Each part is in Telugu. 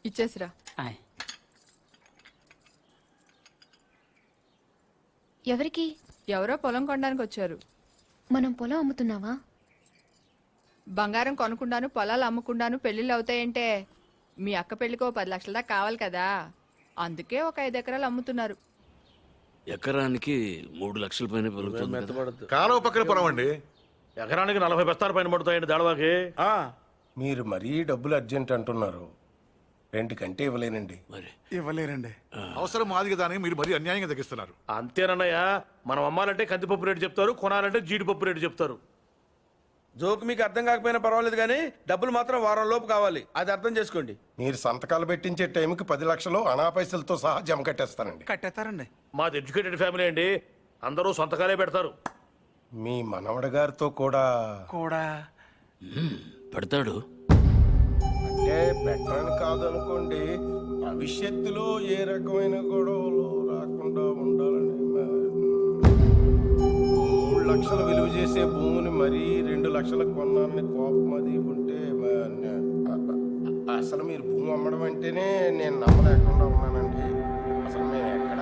ఇచ్చేసిరా. ఎవరికి? ఎవరో పొలం కొనడానికి వచ్చారు. మనం పొలం అమ్ముతున్నావా? బంగారం కొనకుండాను పొలాలు అమ్ముకుండాను పెళ్లిళ్ళు అవుతాయంటే మీ అక్క పెళ్లికి 10 లక్షల దాకా కావాలి కదా, అందుకే ఒక 5 ఎకరాలు అమ్ముతున్నారు. ఎకరానికి 3 లక్షల పైన పెరుగుతుంది కదా. కాలువ పక్కన పొలం అండి. ఎకరానికి 40 బస్తాల పైన పడుతాయండి దాడవాకి. మీరు మరీ డబ్బులు అర్జెంట్ అంటున్నారు. రెండుకంటే ఇవ్వలేనండి. మరి ఇవ్వలేరండి. అవసరం మాది కదా అని మీరు మరీ అన్యాయంగా తగ్గిస్తున్నారు. అంతేనన్నయ్య, మనం అమ్మాలంటే కందిపప్పు రేటు చెప్తారు, కొనాలంటే జీడిపప్పు రేటు చెప్తారు. జోక్ మీకు అర్థం కాకపోయినా పర్వాలేదు కానీ డబ్బులు మాత్రం వారం లోపు కావాలి, అది అర్థం చేసుకోండి. మీరు సంతకాలు పెట్టించే టైంకి 10 లక్షలు అనా పైసలతో సహా జమ కట్టేస్తానండి. కట్టేస్తారండి. మాది ఎడ్యుకేటెడ్ ఫ్యామిలీ అండి, అందరూ సొంతకాలే పెడతారు. మీ మనవడి గారితో కూడా కూడా పెడతాడు. అంటే పెట్టని కాదనుకోండి, భవిష్యత్తులో ఏ రకమైన గొడవలు రాకుండా ఉండాలని 3 లక్షలు విలువ చేసే భూమిని మరీ 2 లక్షలకు కొన్నానని కోపం అది ఉంటే అసలు మీరు భూమి అమ్మడం అంటేనే నేను నమ్మలేకుండా ఉన్నానండి. అసలు మేము ఎక్కడ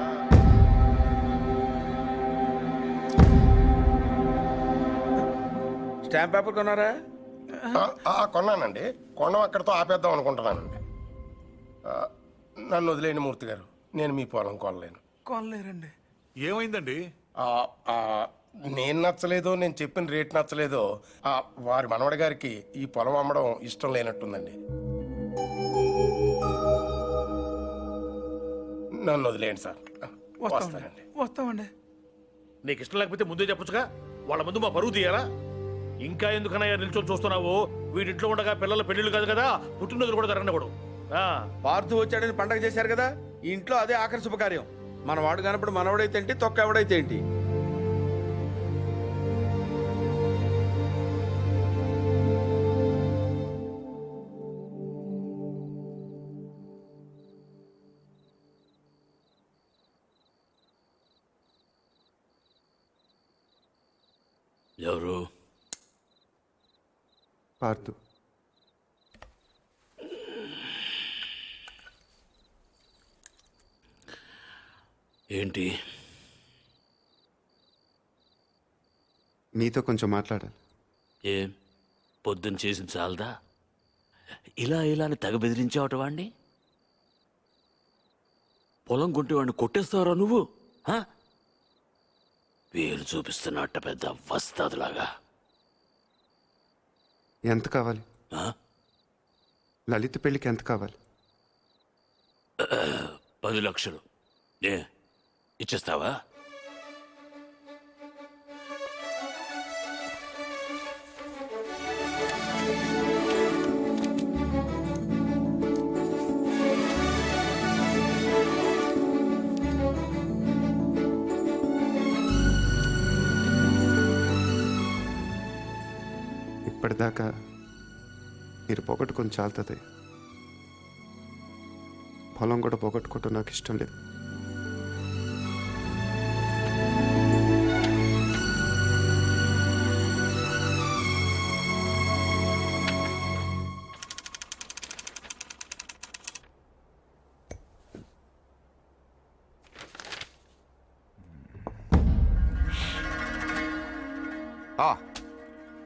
స్టాంప్ పేపర్ కొన్నారా? కొన్నానండి. కొనం అక్కడితో ఆపేద్దాం అనుకుంటున్నానండి. నన్ను వదిలేని మూర్తి గారు, నేను మీ పొలం కొనలేను. కొనలేరండి. ఏమైందండి? నేను నచ్చలేదో, నేను చెప్పిన రేట్ నచ్చలేదో వారి మనవడి గారికి ఈ పొలం అమ్మడం ఇష్టం లేనట్టుందండి. నన్ను వదిలేండి సార్. వస్తానండి. వస్తామండి. నీకు ఇష్టం లేకపోతే ముందే చెప్పొచ్చుగా, వాళ్ళ ముందు మా పరువు తీయాలా? ఇంకా ఎందుకనయ్యా నిల్చొని చూస్తున్నావు? వీడింట్లో ఉండగా పిల్లల పెళ్లిళ్ళు కాదు కదా, పుట్టినరోజులు కూడా జరగకూడదు. పార్థు వచ్చాడని పండగ చేశారు కదా, ఈ ఇంట్లో అదే ఆఖరి శుభకార్యం. మన వాడు కానప్పుడు మనవడైతే ఏంటి, తొక్క ఎవడైతే ఏంటి. ఎవరు? పార్థు. ఏంటి? నీతో కొంచెం మాట్లాడాలి. ఏం పొద్దున్న చేసిన చాలదా? ఇలా అని తెగ బెదిరించావట వాణ్ణి. పొలం కొంటే వాడిని కొట్టేస్తావరా నువ్వు? పేరు చూపిస్తున్నట్ట పెద్ద వస్తాదులాగా. ఎంత కావాలి? లలిత పెళ్ళికి ఎంత కావాలి? 10 లక్షలు. ఇచ్చేస్తావా? ఇప్పటిదాకా మీరు పోగొట్టుకొని చాలుతుంది. పొలం కూడా పోగొట్టుకోవటం నాకు ఇష్టం లేదు.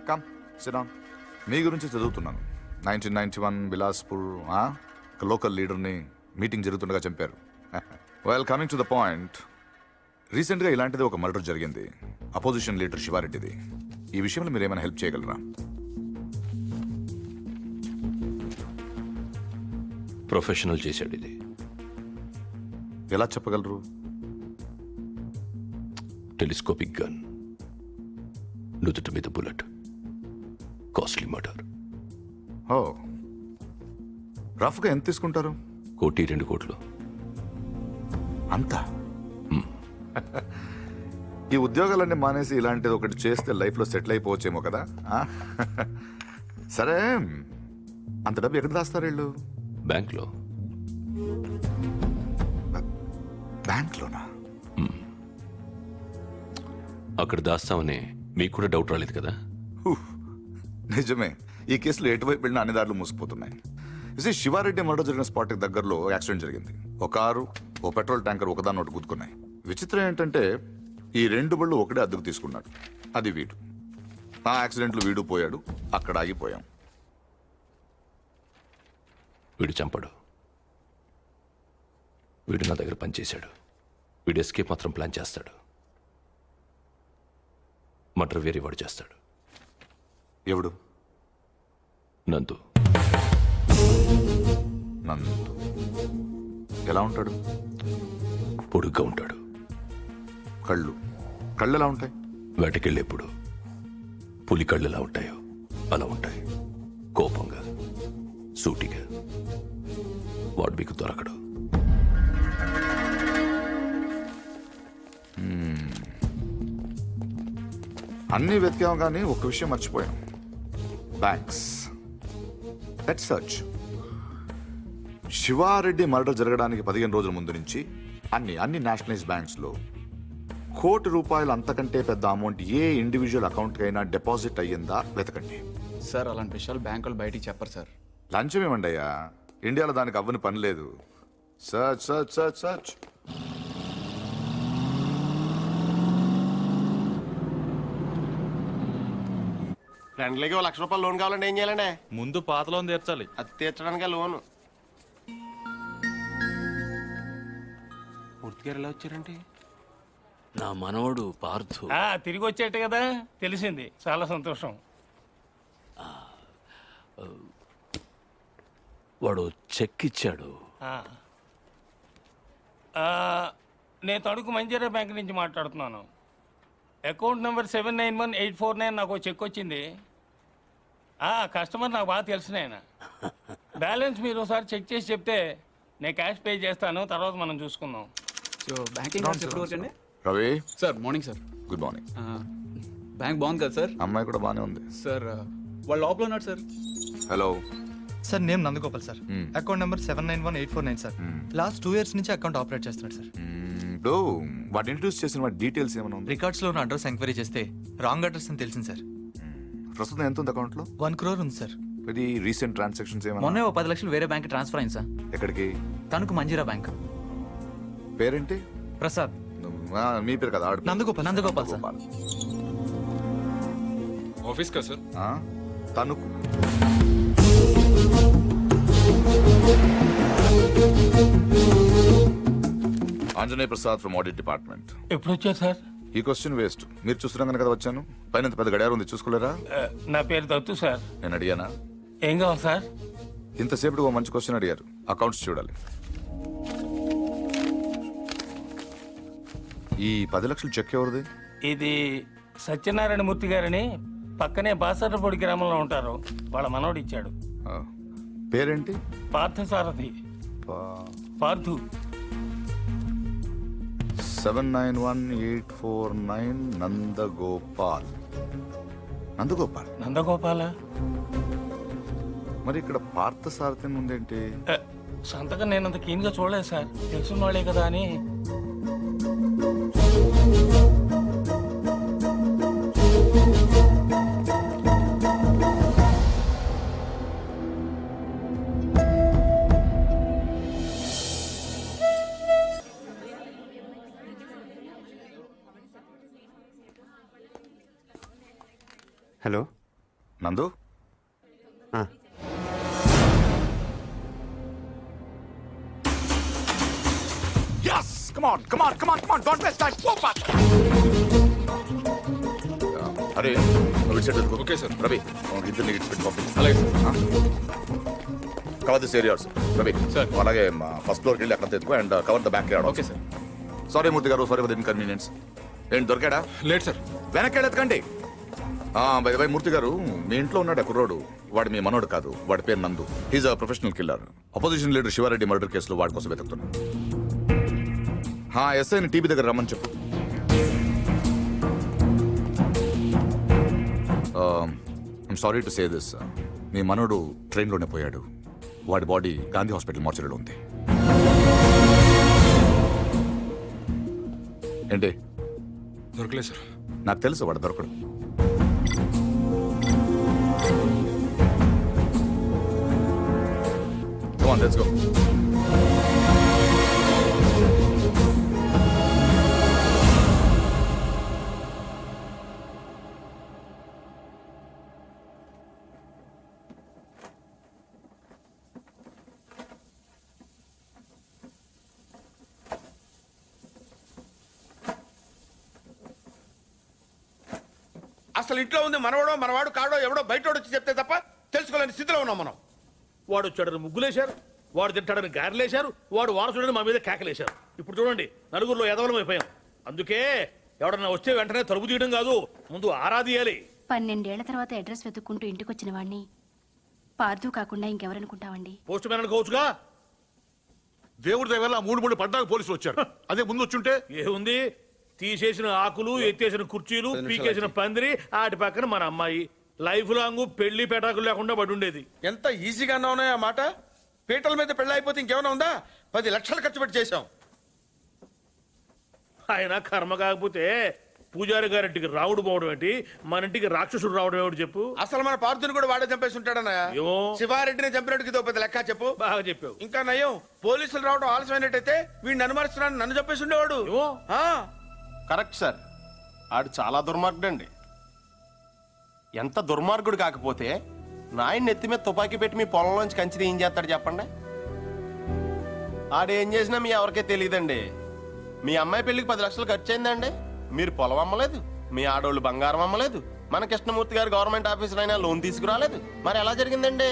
Come SIT down. మీ గురించి చదువుతున్నాను. 1991 బిలాస్పూర్ ఒక లోకల్ లీడర్ని మీటింగ్ జరుగుతుండగా చంపారు. Well, coming to the point, రీసెంట్గా ఇలాంటిది ఒక మర్డర్ జరిగింది, అపోజిషన్ లీడర్ శివారెడ్డిది. ఈ విషయంలో మీరు ఏమైనా హెల్ప్ చేయగలరా? ప్రొఫెషనల్ చేశాడు ఇది. ఎలా చెప్పగలరు? టెలిస్కోపిక్ గన్, నుదుటి మీద బుల్లెట్, కాస్ట్లీ మర్డర్. ఓ, రఫ్గా ఎంత తీసుకుంటారు? 1-2 కోట్లు. అంతా? ఈ ఉద్యోగాలన్నీ మానేసి ఇలాంటిది ఒకటి చేస్తే లైఫ్లో సెటిల్ అయిపోవచ్చేమో కదా. సరే, అంత డబ్బు ఎక్కడ దాస్తారు వీళ్ళు? బ్యాంక్లో. బ్యాంక్లోనా? అక్కడ దాస్తామని మీకు కూడా డౌట్ రాలేదు కదా? నిజమే, ఈ కేసులో ఎటువైపు వెళ్ళినా అన్ని దారులు మూసిపోతున్నాయి. ఇది శివారెడ్డి మర్డర్ జరిగిన స్పాట్ దగ్గరలో యాక్సిడెంట్ జరిగింది. ఒక కారు, ఓ పెట్రోల్ ట్యాంకర్ ఒకదాన్ని ఒకటి గుద్దుకున్నాయి. విచిత్రం ఏంటంటే ఈ రెండు బళ్ళు ఒకటే అద్దెకు తీసుకున్నాడు. అది వీడు. ఆ యాక్సిడెంట్లో వీడు పోయాడు, అక్కడ ఆగిపోయాం. వీడు చంపడు. వీడు నా దగ్గర పనిచేశాడు. వీడు ఎస్కేప్ మాత్రం ప్లాన్ చేస్తాడు. మర్డర్ వేరే వాడు చేస్తాడు. ఎవడు? నందు. నందు ఎలా ఉంటాడు? పొడుగ్గా ఉంటాడు. కళ్ళు ఎలా ఉంటాయి? వేటకెళ్ళేప్పుడు పులి కళ్ళు ఎలా ఉంటాయో అలా ఉంటాయి. కోపంగా, సూటిగా. వాడు మీకు దొరకడు. అన్నీ వెతికాం కానీ ఒక్క విషయం మర్చిపోయాం. Banks. Let's search. Shivareddy murder జరగడానికి 15 రోజుల ముందు నుంచి అన్ని నేషనలైజ్ బ్యాంక్స్ లో ₹1,00,00,000 అంతకంటే పెద్ద అమౌంట్ ఏ ఇండివిజువల్ అకౌంట్ అయినా డిపాజిట్ అయ్యిందా వెతకండి. సార్ అలాంటి విషయాలు బ్యాంకులు బయటికి చెప్పరు సార్. లంచం ఏమండి అయ్యా, ఇండియాలో దానికి అవ్వని పని లేదు. Search search search search. ఫ్రెండ్లకి ₹1,00,000 లోన్ కావాలంటే ఏం చేయాలండి? ముందు పాత లోన్ తీర్చాలి. అది తీర్చడానికి లోను. పూర్తిగా ఎలా వచ్చారంటే నా మనవడు పార్థు. తిరిగి వచ్చేట కదా తెలిసింది. చాలా సంతోషం. వాడు చెక్ ఇచ్చాడు. నేను తణుకు మంజీరా బ్యాంక్ నుంచి మాట్లాడుతున్నాను. అకౌంట్ నెంబర్ 791849 నాకు ఒక చెక్ వచ్చింది. కస్టమర్ నాకు బాగా తెలిసిన ఆయన. బ్యాలెన్స్ మీరు ఒకసారి చెక్ చేసి చెప్తే నేను క్యాష్ పే చేస్తాను, తర్వాత మనం చూసుకుందాం. సో బ్యాంకింగ్ అవర్స్ ఎప్పుడు వరకు అండి? Ravi. Sir morning sir. Good morning. Bank బాగుంది కదా సార్? అమ్మాయి కూడా బాగానే ఉంది సార్. వాళ్ళు లోపల ఉన్నారు sir. Hello sir, name Nandagopal sir. Account number 791849 sir. Last 2 years నుంచి అకౌంట్ ఆపరేట్ చేస్తున్నాడు సార్. ఇప్పుడు వాటి ఇంట్రడ్యూస్ చేసిన వాటి డీటెయిల్స్ ఏమైనా ఉంది? రికార్డ్స్ లో ఉన్న అడ్రస్ ఎంక్వైరీ చేస్తే రాంగ్ అడ్రస్ అని తెలిసింది సార్. ప్రస్తుతం ఎంత ఉంది అకౌంట్ లో? 1 crore ఉంది సార్. ఇది రీసెంట్ ట్రాన్సాక్షన్స్ ఏమైనా? మొన్నే ఓ 10 లక్షలు వేరే బ్యాంక్ ట్రాన్స్ఫర్ అయింది సార్. ఎక్కడికి? తణుకు మంజీరా బ్యాంక్. పేరేంటి? ప్రసాద్. మీ పేరు కదా? నందగోపాల్ సార్. ఆఫీస్ కా sir? Tanuku. Anjaneya Prasad from audit department. ఎప్పుడు వచ్చారు సార్? ఈ క్వశ్చన్ వేస్ట్. మీరు చూస్తున్నాం కదా వచ్చాను. పైన పెద్ద గడియారం ఉంది, చూసుకోలేరా? నా పేరు దత్తు సార్. నేను అడిగానా? ఏం కావాలి సార్? ఇంతసేపు ఒక మంచి క్వశ్చన్ అడిగారు. అకౌంట్స్ చూడాలి. ఈ 10 లక్షలు చెక్ ఎవరిది? ఇది సత్యనారాయణ మూర్తి గారని పక్కనే బాసర్లపూడి గ్రామంలో ఉంటారు. వాళ్ళ మనవడు ఇచ్చాడు. పేరేంటి? పార్థసారథి. పార్థు. 791849 నందగోపాల్. నందగోపాల. మరి ఇక్కడ పార్థసారథి ఉందేంటి? సంతకం నేనంత కీన్ గా చూడలేదు సార్. తెలుసున్న వాళ్ళే కదా అని. హలో నందు. Yes! Come on, come on, come on, come on! Don't waste time. Go back. అరే Ravi set. Okay sir. Ravi ఇద్దరు నీకు పెట్టి పంపించు. అలాగే sir. Cover this areas. Ravi sir. అలాగే ఫస్ట్ ఫ్లోర్కి వెళ్ళి అక్కడ తెచ్చుకో and cover the backyard. Okay sir. Sorry Murthy garu, sorry for the inconvenience. ఏంటి దొరికాడా? లేదు సార్. వెనక్కి వెళ్ళెత్తుకండి. బై బై మూర్తి గారు, మీ ఇంట్లో ఉన్నాడు కుర్రోడు. వాడు మీ మనోడు కాదు. వాడి పేరు Nandu. He's a professional killer. Opposition leader Shivareddy murder కేసులో వాడి కోసం వెతుకుతున్నాడు. ఎస్ఐని టీవీ దగ్గర రమ్మని చెప్పు. I'm sorry to say this. మీ మనోడు ట్రైన్లోనే పోయాడు. వాడి బాడీ గాంధీ హాస్పిటల్ మార్చరీలో ఉంది. ఏంటి? దొరకలేదు సార్. నాకు తెలుసు వాడు దొరకడు. Come on, let's go. అసలు ఇంట్లో ఉంది మనవడో మనవాడు కాడో ఎవడో బయటోడు వచ్చి చెప్తే తప్ప తెలుసుకోలేని స్థితిలో ఉన్నాం మనం. వాడు వచ్చాడని ముగ్గులేశారు, వాడు తింటాడని గారెలేశారు, వాడు వారసుడని మా మీద కేకలేశారు. ఇప్పుడు చూడండి, నలుగురిలో ఎదవలం అయిపోయాం. అందుకే ఎవడన్నా వస్తే వెంటనే తలుపు తీయడం కాదు, ముందు ఆరాధియాలి. 12 ఏళ్ల తర్వాత అడ్రస్ వెతుక్కుంటూ ఇంటికి వచ్చిన వాడిని పార్థు కాకుండా ఇంకెవరనుకుంటావండి? Post man అనుకోవచ్చుగా. దేవుడి దగ్గర 3 పడ్డాక పోలీసులు వచ్చారు. అదే ముందు వచ్చుంటే ఏముంది, తీసేసిన ఆకులు, ఎత్తేసిన కుర్చీలు, పీకేసిన పందిరి, ఆటి పక్కన మన అమ్మాయి లైఫ్ లాంగ్ పెళ్లి పెటాకులు లేకుండా పడి ఉండేది. ఎంత ఈజీగా ఉన్నాయి ఆ మాట. పీటల మీద పెళ్ళి అయిపోతే ఇంకేమైనా ఉందా? 10 లక్షలు ఖర్చు పెట్టి చేశాం. ఆయన కర్మ కాకపోతే పూజారి గారింటికి రావుడు పోవడం ఏంటి, మన ఇంటికి రాక్షసుడు రావడం ఏమిటి చెప్పు. అసలు మన పార్థుని కూడా వాడే చంపేసి ఉంటాడన్నయ్య. ఏమో. శివారెడ్డిని చంపినట్టుకి ఇదో పెద్ద లెక్క చెప్పు. బాగా చెప్పావు. ఇంకా నయ్యం, పోలీసులు రావడం ఆలస్యమైనట్టయితే వీడిని అనుమానిస్తున్నాను, నన్ను చంపేసి ఉండేవాడు. ఏమో. ఆ, కరెక్ట్ సార్, ఆడు చాలా దుర్మార్గుడు అండి. ఎంత దుర్మార్గుడు కాకపోతే నాయన నెత్తి మీద తుపాకీ పెట్టి మీ పొలంలోంచి కంచి ఏం చేస్తాడు చెప్పండి. ఆడేం చేసినా మీ ఎవరికే తెలియదండి. మీ అమ్మాయి పెళ్లికి 10 లక్షలు ఖర్చు అయిందండి. మీరు పొలం అమ్మలేదు, మీ ఆడోళ్ళు బంగారం అమ్మలేదు, మన కృష్ణమూర్తి గారు గవర్నమెంట్ ఆఫీసర్ అయినా లోన్ తీసుకురాలేదు. మరి ఎలా జరిగిందండి?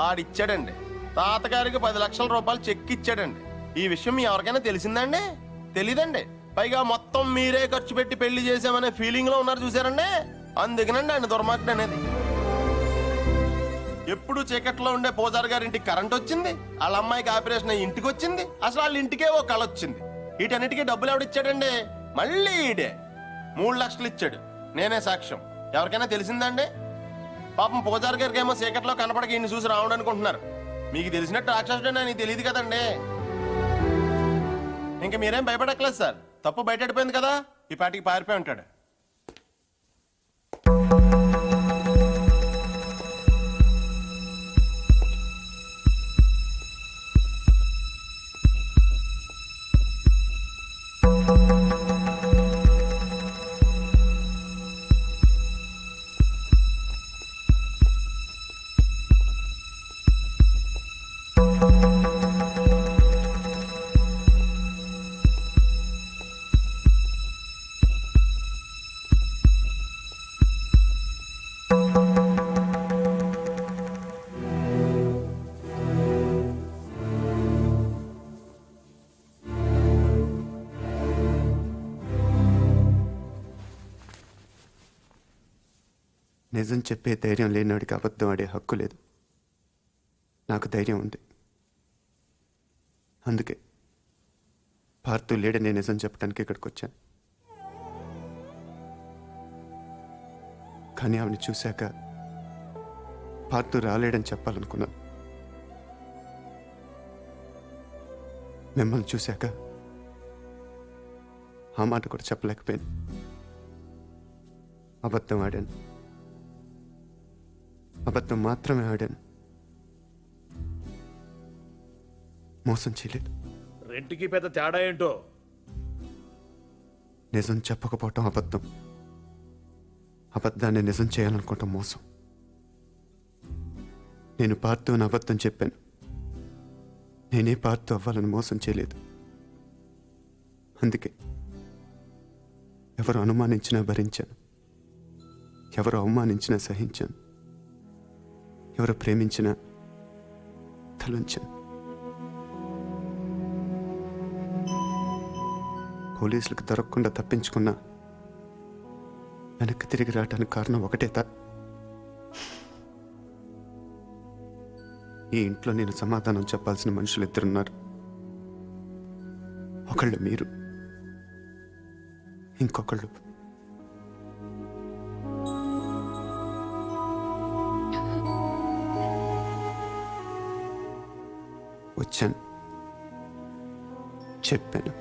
ఆడిచ్చాడండి. తాతగారికి 10 లక్షల రూపాయలు చెక్ ఇచ్చాడండి. ఈ విషయం మీ ఎవరికైనా తెలిసిందండి? తెలీదండి. పైగా మొత్తం మీరే ఖర్చు పెట్టి పెళ్లి చేసామనే ఫీలింగ్ లో ఉన్నారు చూసారండి. అందుకనండి ఆయన దుర్మార్గుడు అనేది. ఎప్పుడు చీకట్లో ఉండే పూజారి గారి ఇంటికి కరెంట్ వచ్చింది, వాళ్ళ అమ్మాయికి ఆపరేషన్ అయ్యి ఇంటికి వచ్చింది, అసలు వాళ్ళ ఇంటికే ఓ కళ వచ్చింది. వీటన్నిటికీ డబ్బులు ఎవడిచ్చాడండి? మళ్ళీ ఈడే 3 లక్షలు ఇచ్చాడు. నేనే సాక్ష్యం. ఎవరికైనా తెలిసిందండి? పాపం పూజారి గారికి ఏమో చీకట్లో కనపడక ఈయన చూసి రావడం అనుకుంటున్నారు. మీకు తెలిసినట్టు రాక్షసుడే నాకు తెలియదు కదండి. ఇంకా మీరేం భయపడక్కలేదు సార్, తప్పు బయటపడిపోయింది కదా, ఈ పాటికి పారిపోయి ఉంటాడు. నిజం చెప్పే ధైర్యం లేనివాడికి అబద్ధం ఆడే హక్కు లేదు. నాకు ధైర్యం ఉంది. అందుకే పార్థు లేడని నిజం చెప్పడానికి ఇక్కడికి వచ్చాను. కానీ ఆవిని చూశాక పార్థు రాలేడని చెప్పాలనుకున్నాను. మిమ్మల్ని చూశాక ఆ మాట కూడా చెప్పలేకపోయాను. అబద్ధం ఆడాను. అబద్ధం మాత్రమే ఆడాను. మోసం చేయలేదు. రెంటికి పెద్ద తేడా ఏంటో. నిజం చెప్పకపోవటం అబద్ధం, అబద్ధాన్ని నిజం చేయాలనుకోవటం మోసం. నేను పార్థు అని అబద్ధం చెప్పాను. నేనే పార్థు అవ్వాలని మోసం చేయలేదు. అందుకే ఎవరు అనుమానించినా భరించాను, ఎవరు అవమానించినా సహించాను, ఎవరు ప్రేమించినా తలంచాను. పోలీసులకు దొరకకుండా తప్పించుకున్నా వెనక్కి తిరిగి రావడానికి కారణం ఒకటే ఈ ఇంట్లో నేను సమాధానం చెప్పాల్సిన మనుషులు 2 ఉన్నారు. ఒకళ్ళు మీరు, ఇంకొకళ్ళు వచ్చాను, చెప్పాను.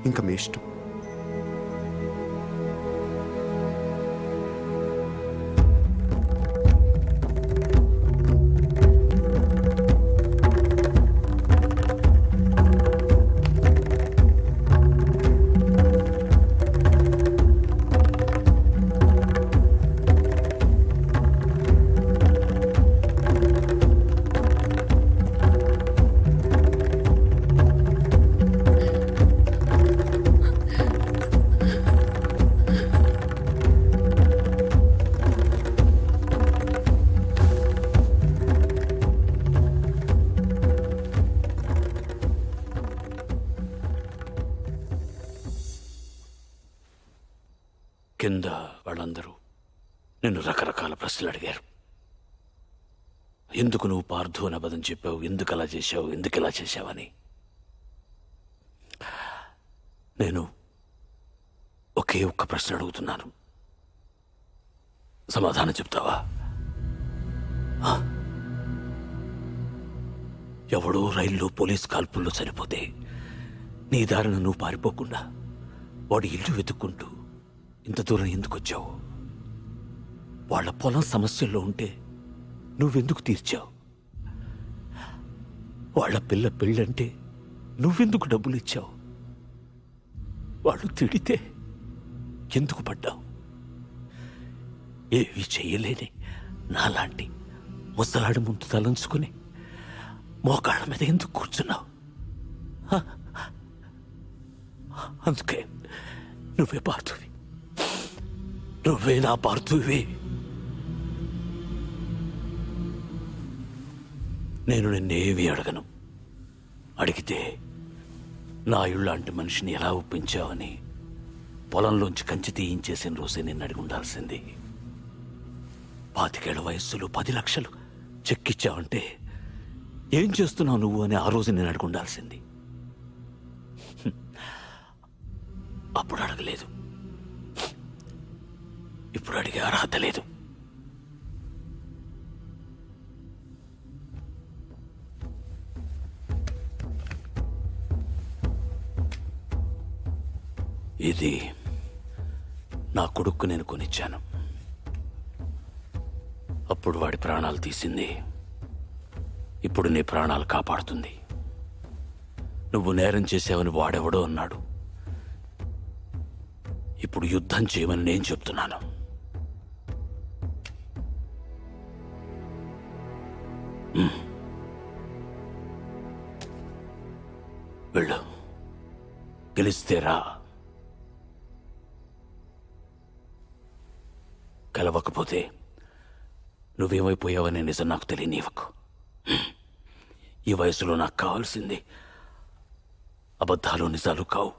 ఇంకా మీ ఇష్టం. కింద వాళ్ళందరూ నిన్ను రకరకాల ప్రశ్నలు అడిగారు. ఎందుకు నువ్వు పార్థు అని అబద్ధం చెప్పావు, ఎందుకు అలా చేశావు, ఎందుకు ఇలా చేశావని. నేను ఒకే ఒక్క ప్రశ్న అడుగుతున్నాను, సమాధానం చెప్తావా? ఎవడో రైల్లో పోలీస్ కాల్పుల్లో చనిపోతే నీ దారిన నువ్వు పారిపోకుండా వాడి ఇల్లు వెతుక్కుంటూ ఇంత దూరం ఎందుకు వచ్చావు? వాళ్ళ పొలం సమస్యల్లో ఉంటే నువ్వెందుకు తీర్చావు? వాళ్ళ పిల్ల పెళ్ళంటే నువ్వెందుకు డబ్బులు ఇచ్చావు? వాళ్ళు తిడితే ఎందుకు పడ్డావు? ఏవి చెయ్యలేని నాలాంటి ముసలాడి ముందు తలంచుకుని మోకాళ్ళ మీద ఎందుకు కూర్చున్నావు? అందుకే నువ్వే పార్థువి, నువ్వే నా పార్థువి. నేను నిన్నేవి అడగను. అడిగితే నా ఇళ్ళంటి మనిషిని ఎలా ఒప్పించావని పొలంలోంచి కంచి తీయించేసిన రోజే నిన్ను అడిగి ఉండాల్సింది. 25 ఏళ్ల వయస్సులో 10 లక్షలు చెక్కిచ్చావంటే ఏం చేస్తున్నావు నువ్వు అని ఆ రోజు నేను అడిగి ఉండాల్సింది. అప్పుడు అడగలేదు, ఇప్పుడు అడిగే అర్హత లేదు. ఇది నా కొడుక్కు నేను కొనిచ్చాను. అప్పుడు వాడి ప్రాణాలు తీసింది, ఇప్పుడు నీ ప్రాణాలు కాపాడుతుంది. నువ్వు నేరం చేసావని వాడెవడో అన్నాడు, ఇప్పుడు యుద్ధం చేయమని నేను చెప్తున్నాను. వెళ్ళు, గెలిస్తేరా, కలవకపోతే నువ్వేమైపోయావనే నిజం నాకు తెలియనివ్వకు. ఈ వయసులో నాకు కావాల్సింది అబద్ధాలు నిజాలు కావు,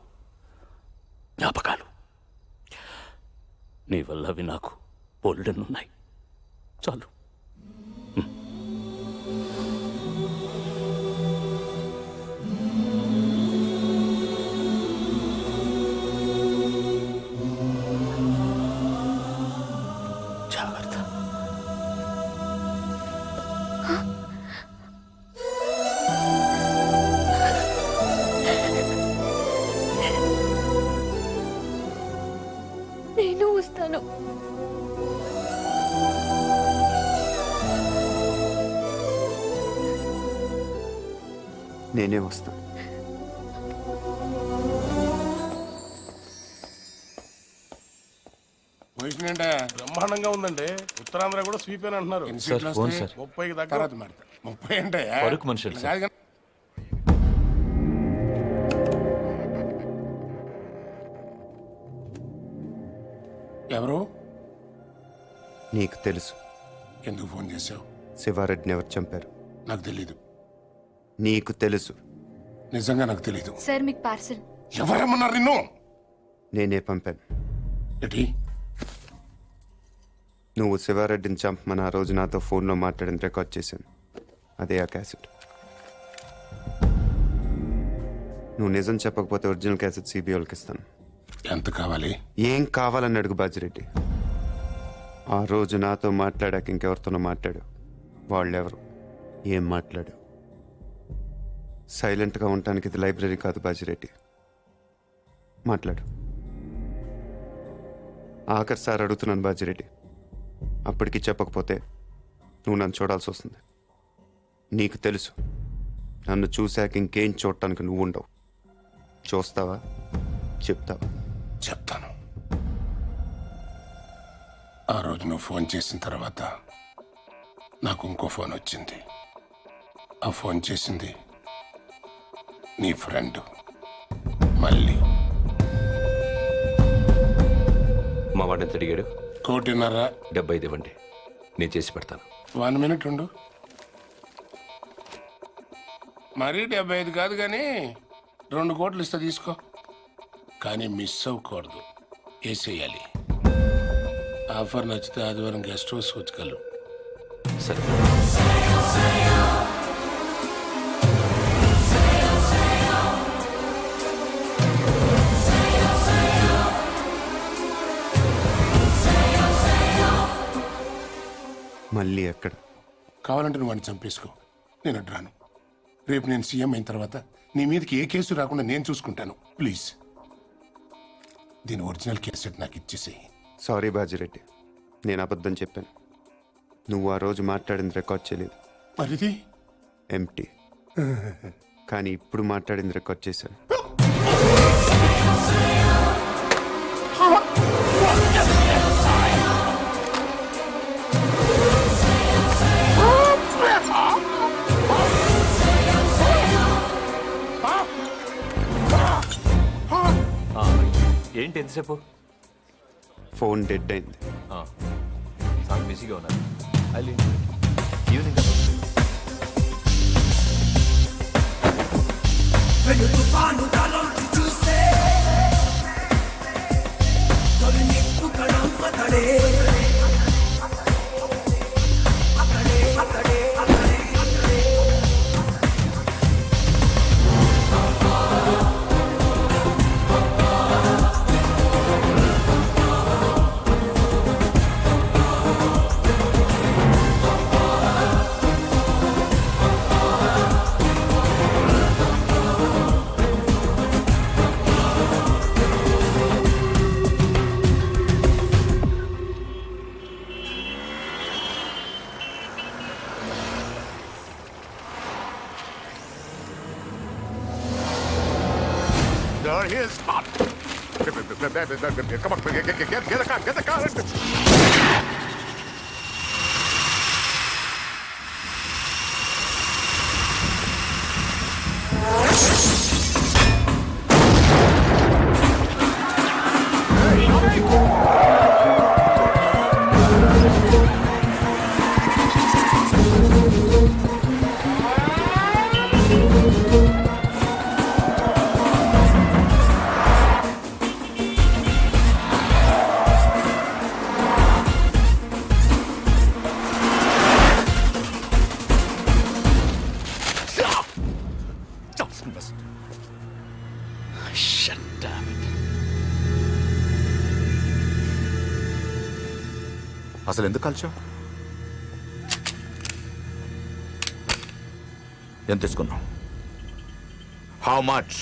జ్ఞాపకాలు. నీ వల్ల అవి నాకు బోల్డెన్నున్నాయి, చాలు. జాగ్రత్త. నేను వస్తాను. నేనే వస్తాను. పొజిషన్ అంటే బ్రహ్మాండంగా ఉందండి. ఉత్తరాంధ్ర కూడా స్వీప్ అని అంటున్నారు. Sir, phone sir. 30కి దగ్గర 30 అంటే వరకు మనుషులు సార్. కాదు కానీ ఎవరు? నీకు తెలుసు. ఎందుకు ఫోన్ చేశావు? శివారెడ్డిని ఎవరు చంపారు? నాకు తెలీదు. నీకు తెలుసు. నిజంగా నాకు తెలీదు. సార్ మీకు పార్సల్. ఎవరమ్మన్నారు నిన్ను? నేనే పంపాను. ఏంటి? నువ్వు శివారెడ్డిని చంపమని ఆ రోజు నాతో ఫోన్లో మాట్లాడిన రికార్డ్ చేశాను. అదే ఆ క్యాసెట్. నువ్వు నిజం చెప్పకపోతే ఒరిజినల్ క్యాసెట్ సిబిఐకి ఇస్తాను. ఎంత కావాలి? ఏం కావాలని అడుగు బాజిరెడ్డి. ఆ రోజు నాతో మాట్లాడాక ఇంకెవరితోనో మాట్లాడు. వాళ్ళెవరు, ఏం మాట్లాడు? సైలెంట్గా ఉండటానికి ఇది లైబ్రరీ కాదు బాజిరెడ్డి. మాట్లాడు. ఆఖరి సార్ అడుగుతున్నాను బాజిరెడ్డి. అప్పటికి చెప్పకపోతే నువ్వు నన్ను చూడాల్సి వస్తుంది. నీకు తెలుసు, నన్ను చూశాక ఇంకేం చూడటానికి నువ్వు ఉండవు. చూస్తావా? చెప్తావా? చెప్తాను. ఆ రోజు నువ్వు ఫోన్ చేసిన తర్వాత నాకు ఇంకో ఫోన్ వచ్చింది. ఆ ఫోన్ చేసింది నీ ఫ్రెండ్ మళ్ళీ. మా వాడిని ఎంత అడిగాడు? 1.5. 75 ఇవ్వండి, నేను చేసి పెడతాను. 1 మినిట్ ఉండు. మరీ 75 కాదు కానీ 2 కోట్లు ఇస్తా, తీసుకో. కానీ మిస్ అవ్వకూడదు, వేసేయాలి. ఆఫర్ నచ్చితే ఆదివారం గెస్ట్ హౌస్ వచ్చుకెళ్ళు. సరే మళ్ళీ ఎక్కడ? కావాలంటే నువ్వు వాడిని చంపేసుకో, నేను అడ్రాను. రేపు నేను సీఎం అయిన తర్వాత నీ మీదకి ఏ కేసు రాకుండా నేను చూసుకుంటాను. ప్లీజ్ దీని ఒరిజినల్ కేసెట్ నాకు ఇచ్చేసేయి. సారీ బాజిరెడ్డి, నేను అబద్ధం చెప్పాను. నువ్వు ఆ రోజు మాట్లాడింది రికార్డ్ చేయలేదు. మరిది ఎంటీ. కానీ ఇప్పుడు మాట్లాడింది రికార్డ్ చేశాను. ఏంటి ఎంతసేపు? ఫోన్ డెడ్ అయింది. చాలా బిజీగా ఉన్నారు. Evening There he is. Come on, get the car. అసలు ఎందుకు కాల్చావు? ఎంత తీసుకున్నావు? How much?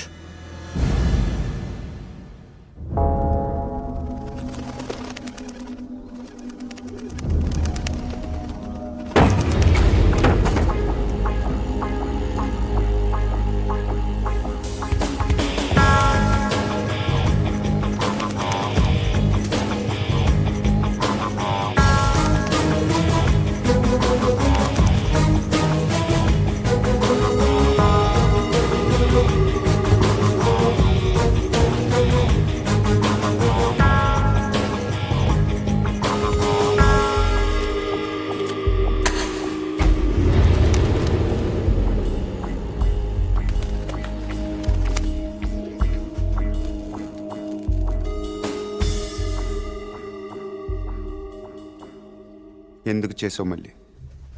ఎందుకు చేసావు మళ్ళీ?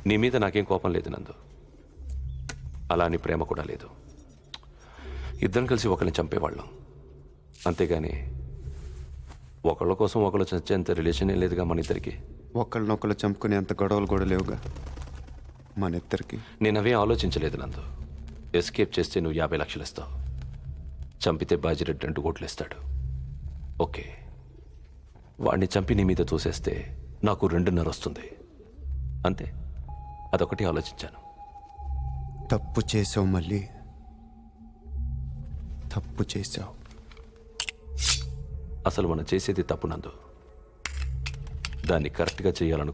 నీ మీద నాకేం కోపం లేదు నందు, అలా అని ప్రేమ కూడా లేదు. ఇద్దరం కలిసి ఒకరిని చంపేవాళ్ళం, అంతేగాని ఒకళ్ళ కోసం ఒకళ్ళు చచ్చేంత రిలేషన్ ఏం లేదుగా మన ఇద్దరికి. ఒకళ్ళనొకళ్ళు చంపుకునే అంత గొడవలు కూడా లేవుగా మన ఇద్దరికి. నేను అవే ఆలోచించలేదు నందు. ఎస్కేప్ చేస్తే నువ్వు 50 లక్షలు ఇస్తావు, చంపితే బాజిరెడ్డి 2 కోట్లు ఇస్తాడు. ఓకే, వాడిని చంపి నీ మీద తోసేస్తే నాకు 2.5 వస్తుంది, అంతే. అదొకటి ఆలోచించాను. తప్పు చేసావు మళ్ళీ, తప్పు చేసావు. అసలు మనం చేసేది తప్పు నందు, దాన్ని కరెక్ట్గా చేయాలనుకో.